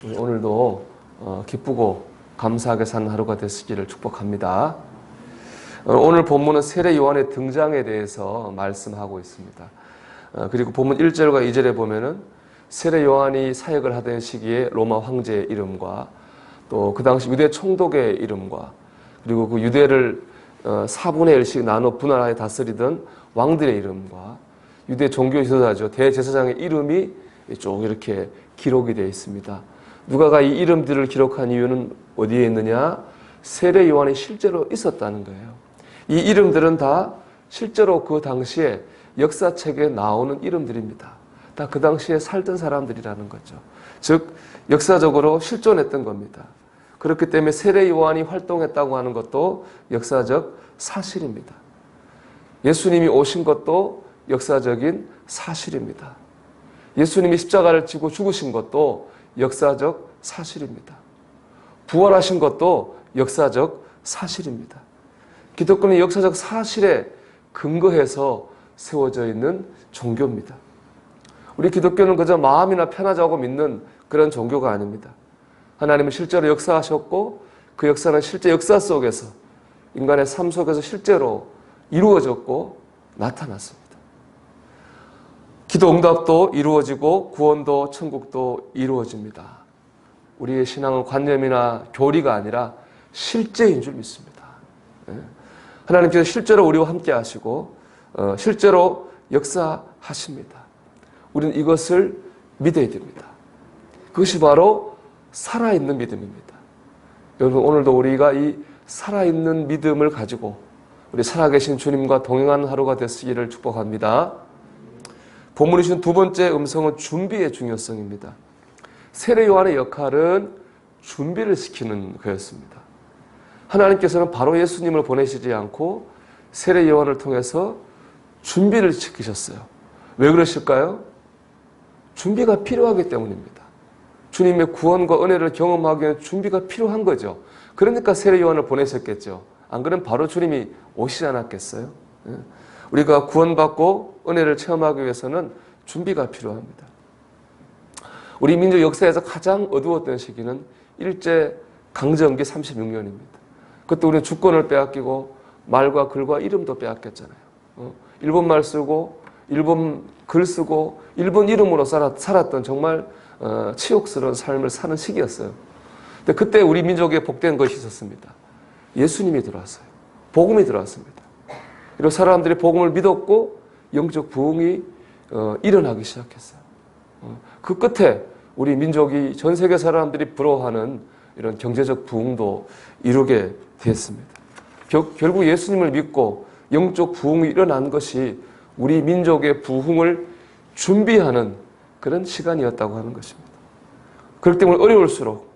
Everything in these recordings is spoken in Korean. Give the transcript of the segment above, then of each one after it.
오늘도 기쁘고 감사하게 사는 하루가 되시기를 축복합니다. 오늘 본문은 세례 요한의 등장에 대해서 말씀하고 있습니다. 그리고 본문 1절과 2절에 보면은 세례 요한이 사역을 하던 시기에 로마 황제의 이름과 또 그 당시 유대 총독의 이름과 그리고 그 유대를 4분의 1씩 나눠 분할하여 다스리던 왕들의 이름과 유대 종교 지도자죠. 대제사장의 이름이 쭉 이렇게 기록이 되어 있습니다. 누가가 이 이름들을 기록한 이유는 어디에 있느냐? 세례 요한이 실제로 있었다는 거예요. 이 이름들은 다 실제로 그 당시에 역사책에 나오는 이름들입니다. 다 그 당시에 살던 사람들이라는 거죠. 즉 역사적으로 실존했던 겁니다. 그렇기 때문에 세례 요한이 활동했다고 하는 것도 역사적 사실입니다. 예수님이 오신 것도 역사적인 사실입니다. 예수님이 십자가를 지고 죽으신 것도 역사적 사실입니다. 부활하신 것도 역사적 사실입니다. 기독교는 역사적 사실에 근거해서 세워져 있는 종교입니다. 우리 기독교는 그저 마음이나 편하자고 믿는 그런 종교가 아닙니다. 하나님은 실제로 역사하셨고 그 역사는 실제 역사 속에서 인간의 삶 속에서 실제로 이루어졌고 나타났습니다. 기도 응답도 이루어지고 구원도 천국도 이루어집니다. 우리의 신앙은 관념이나 교리가 아니라 실제인 줄 믿습니다. 하나님께서 실제로 우리와 함께 하시고 실제로 역사하십니다. 우리는 이것을 믿어야 됩니다. 그것이 바로 살아있는 믿음입니다. 여러분 오늘도 우리가 이 살아있는 믿음을 가지고 우리 살아계신 주님과 동행하는 하루가 되시기를 축복합니다. 본문이 주신 두 번째 음성은 준비의 중요성입니다. 세례 요한의 역할은 준비를 시키는 거였습니다. 하나님께서는 바로 예수님을 보내시지 않고 세례 요한을 통해서 준비를 시키셨어요. 왜 그러실까요? 준비가 필요하기 때문입니다. 주님의 구원과 은혜를 경험하기 위한 준비가 필요한 거죠. 그러니까 세례 요한을 보내셨겠죠. 안 그러면 바로 주님이 오시지 않았겠어요? 우리가 구원받고 은혜를 체험하기 위해서는 준비가 필요합니다. 우리 민족 역사에서 가장 어두웠던 시기는 일제 강점기 36년입니다. 그때 우리는 주권을 빼앗기고 말과 글과 이름도 빼앗겼잖아요. 일본말 쓰고 일본 글 쓰고 일본 이름으로 살았던 정말 치욕스러운 삶을 사는 시기였어요. 근데 그때 우리 민족에 복된 것이 있었습니다. 예수님이 들어왔어요. 복음이 들어왔습니다. 그리고 사람들이 복음을 믿었고 영적 부흥이 일어나기 시작했어요. 그 끝에 우리 민족이 전 세계 사람들이 부러워하는 이런 경제적 부흥도 이루게 됐습니다. 결국 예수님을 믿고 영적 부흥이 일어난 것이 우리 민족의 부흥을 준비하는 그런 시간이었다고 하는 것입니다. 그렇기 때문에 어려울수록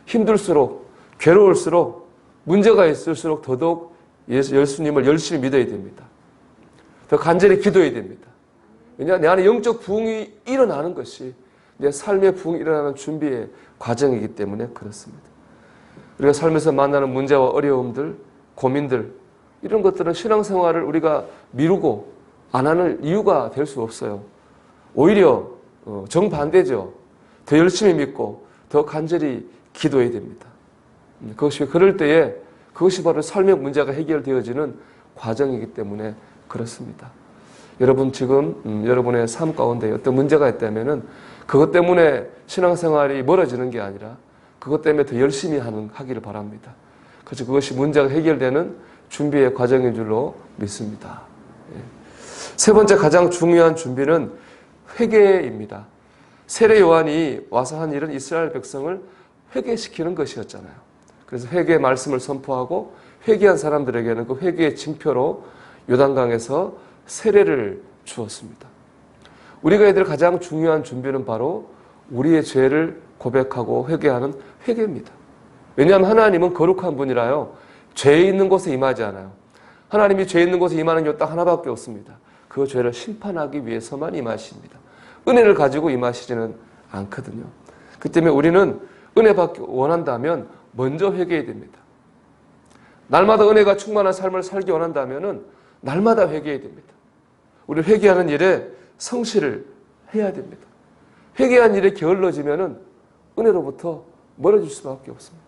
힘들수록 괴로울수록 문제가 있을수록 더더욱 예수님을 열심히 믿어야 됩니다. 더 간절히 기도해야 됩니다. 왜냐하면 내 안에 영적 부흥이 일어나는 것이 내 삶의 부흥이 일어나는 준비의 과정이기 때문에 그렇습니다. 우리가 삶에서 만나는 문제와 어려움들, 고민들 이런 것들은 신앙생활을 우리가 미루고 안 하는 이유가 될 수 없어요. 오히려 정반대죠. 더 열심히 믿고 더 간절히 기도해야 됩니다. 그럴 때에 그것이 바로 삶의 문제가 해결되어지는 과정이기 때문에 그렇습니다. 여러분 지금 여러분의 삶 가운데 어떤 문제가 있다면은 그것 때문에 신앙생활이 멀어지는 게 아니라 그것 때문에 더 열심히 하기를 바랍니다. 그래서 그것이 문제가 해결되는 준비의 과정인 줄로 믿습니다. 세 번째 가장 중요한 준비는 회개입니다. 세례 요한이 와서 한 일은 이스라엘 백성을 회개시키는 것이었잖아요. 그래서 회개의 말씀을 선포하고 회개한 사람들에게는 그 회개의 징표로 요단강에서 세례를 주었습니다. 우리가 해야 될 가장 중요한 준비는 바로 우리의 죄를 고백하고 회개하는 회개입니다. 왜냐하면 하나님은 거룩한 분이라요. 죄 있는 곳에 임하지 않아요. 하나님이 죄 있는 곳에 임하는 게 딱 하나밖에 없습니다. 그 죄를 심판하기 위해서만 임하십니다. 은혜를 가지고 임하시지는 않거든요. 그 때문에 우리는 은혜 받기 원한다면 먼저 회개해야 됩니다. 날마다 은혜가 충만한 삶을 살기 원한다면 날마다 회개해야 됩니다. 우리 회개하는 일에 성실을 해야 됩니다. 회개한 일에 게을러지면 은혜로부터 멀어질 수밖에 없습니다.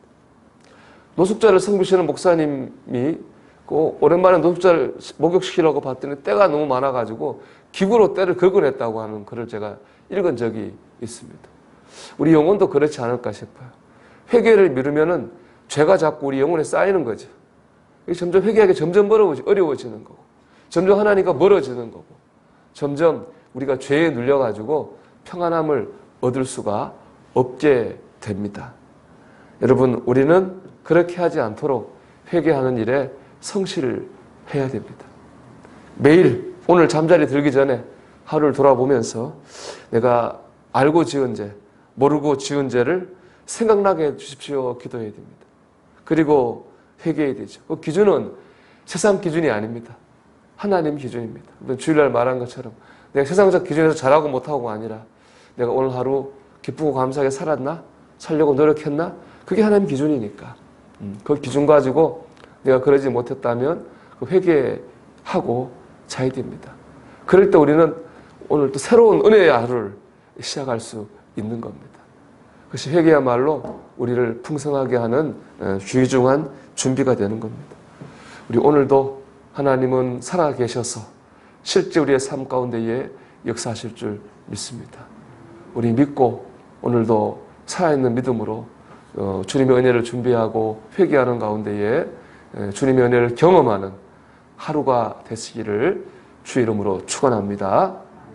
노숙자를 섬기시는 목사님이 오랜만에 노숙자를 목욕시키려고 봤더니 때가 너무 많아가지고 기구로 때를 긁어냈다고 하는 글을 제가 읽은 적이 있습니다. 우리 영혼도 그렇지 않을까 싶어요. 회개를 미루면은 죄가 자꾸 우리 영혼에 쌓이는 거죠. 점점 회개하기 점점 어려워지는 거고, 점점 하나님과 멀어지는 거고, 점점 우리가 죄에 눌려가지고 평안함을 얻을 수가 없게 됩니다. 여러분, 우리는 그렇게 하지 않도록 회개하는 일에 성실을 해야 됩니다. 매일 오늘 잠자리 들기 전에 하루를 돌아보면서 내가 알고 지은 죄, 모르고 지은 죄를 생각나게 해주십시오. 기도해야 됩니다. 그리고 회개해야 되죠. 그 기준은 세상 기준이 아닙니다. 하나님 기준입니다. 주일날 말한 것처럼 내가 세상적 기준에서 잘하고 못하고가 아니라 내가 오늘 하루 기쁘고 감사하게 살았나? 살려고 노력했나? 그게 하나님 기준이니까. 그 기준 가지고 내가 그러지 못했다면 회개하고 자야 됩니다. 그럴 때 우리는 오늘 또 새로운 은혜의 하루를 시작할 수 있는 겁니다. 그것이 회개야말로 우리를 풍성하게 하는 귀중한 준비가 되는 겁니다. 우리 오늘도 하나님은 살아계셔서 실제 우리의 삶 가운데에 역사하실 줄 믿습니다. 우리 믿고 오늘도 살아있는 믿음으로 주님의 은혜를 준비하고 회개하는 가운데에 주님의 은혜를 경험하는 하루가 되시기를 주의 이름으로 축원합니다.